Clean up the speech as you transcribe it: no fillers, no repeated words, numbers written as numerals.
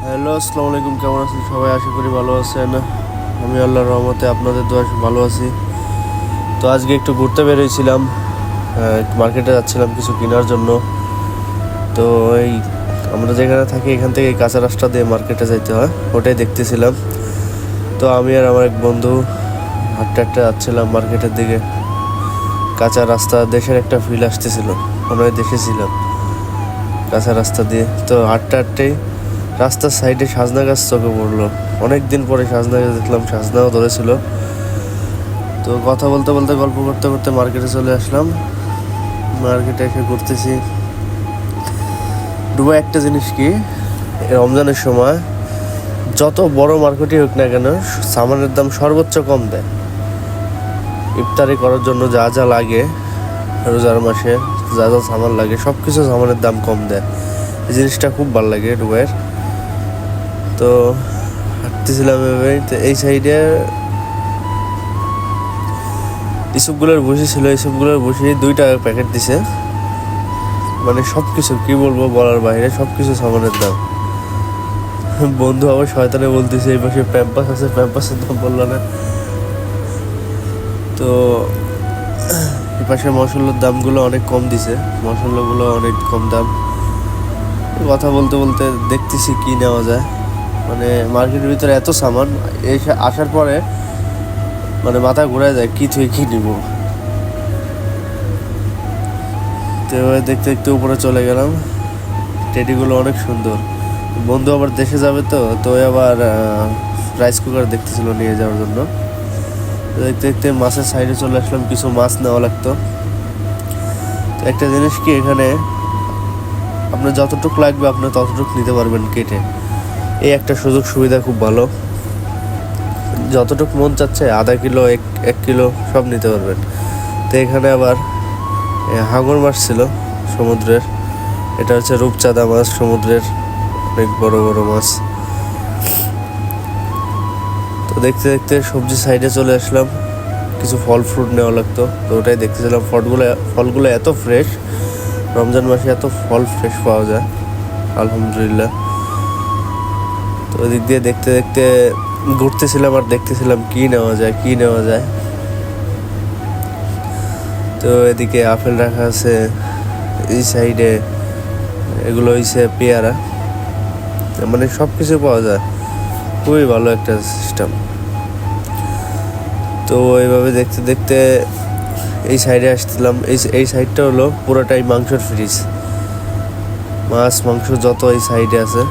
Hello, আসসালামু আলাইকুম। কেমন আছেন সবাই? আশা করি ভালো আছেন। আমি আল্লাহর রহমতে আপনাদের দোয়ায় ভালো আছি। তো আজকে একটু ঘুরতে বেরিয়েছিলাম, মার্কেটে যাচ্ছিলাম কিছু কেনার জন্য। তো এই আমরা যেখানে থাকি এখান থেকে কাঁচা রাস্তা দিয়ে মার্কেটে যাইতে হয়, ওটাই দেখতেছিলাম। তো আমি আর আমার এক বন্ধু হাঁটতে হাঁটতে যাচ্ছিলাম মার্কেটের দিকে। কাঁচা রাস্তা, দেশের একটা ফিল আসতেছিল, মনে হয় দেখেছিলাম কাঁচা রাস্তা দিয়ে। তো হাঁটতে হাঁটতেই রাস্তার সাইডে সাজনা গাছ চোখে পড়লো। অনেক দিন পরে সাজনা গাছ দেখলাম, সাজনাও ধরেছিল। তো কথা বলতে বলতে, গল্প করতে করতে মার্কেটে চলে আসলাম। মার্কেটে এসে ঘুরতেছি। দুবাই একটা জিনিস কি, রমজানের সময় যত বড় মার্কেটই হোক না কেন, সামানের দাম সর্বোচ্চ কম দেয়। ইফতারি করার জন্য যা যা লাগে, রোজার মাসে যা যা সামান লাগে, সব কিছু সামানের দাম কম দেয়। এই জিনিসটা খুব ভালো লাগে দুবাইয়ের। তো হাঁটতেছিলাম এভাবে। তো এই সাইডে ইসবগুলোর বসি ছিল, ইসবগুলোর বসি 2 টাকার প্যাকেট দিছে। মানে সব কিছু কী বলবো, বলার বাইরে, সব কিছু সামানের দাম। বন্ধু আবার শয়তানে বলতেছে এই পাশে প্যাম্পাস আছে, প্যাম্পাসের দাম বললো না। তো এই পাশে মশলার দামগুলো অনেক কম দিছে, মশলাগুলো অনেক কম দাম। কথা বলতে বলতে দেখতেছি কি নেওয়া যায়। মানে মার্কেটের ভিতরে এত সামান, এই আসার পরে মানে মাথা ঘুরায় যায় কি থেকে কি নিব। তো এবার দেখতে দেখতে উপরে চলে গেলাম। টেডিগুলো অনেক সুন্দর। বন্ধু আবার দেশে যাবে, তো আবার রাইস কুকার দেখতেছিল নিয়ে যাওয়ার জন্য। দেখতে দেখতে মাছের সাইডে চলে আসলাম, কিছু মাছ নেওয়া লাগতো। তো একটা জিনিস কি, এখানে আপনার যতটুকু লাগবে আপনি ততটুকু নিতে পারবেন কেটে। এই একটা সুযোগ সুবিধা খুব ভালো। যতটুকু মন চাচ্ছে আধা কিলো, এক কিলো সব নিতে পারবেন। তো এখানে আবার হাঙর মাছ ছিল সমুদ্রের। এটা হচ্ছে রূপচাঁদা মাছ, সমুদ্রের অনেক বড় বড় মাছ। তো দেখতে দেখতে সবজি সাইডে চলে আসলাম, কিছু ফল ফ্রুট নেওয়া লাগতো। তো ওটাই দেখতেছিলাম। ফলগুলো এত ফ্রেশ, রমজান মাসে এত ফল ফ্রেশ পাওয়া যায়, আলহামদুলিল্লাহ। তো ওই দিক দিয়ে দেখতে দেখতে ঘুরতেছিলাম আর দেখতেছিলাম কি নেওয়া যায়। তো এদিকে আপেল রাখা আছে, এই সাইডে এগুলো হইছে পেয়ারা। মানে সব কিছু পাওয়া যায়, খুবই ভালো একটা সিস্টেম। তো এইভাবে দেখতে দেখতে এই সাইডে আসছিলাম। এই সাইডটা হলো পুরোটাই মাংসের ফ্রিজ, মাছ মাংস যত এই সাইডে আছে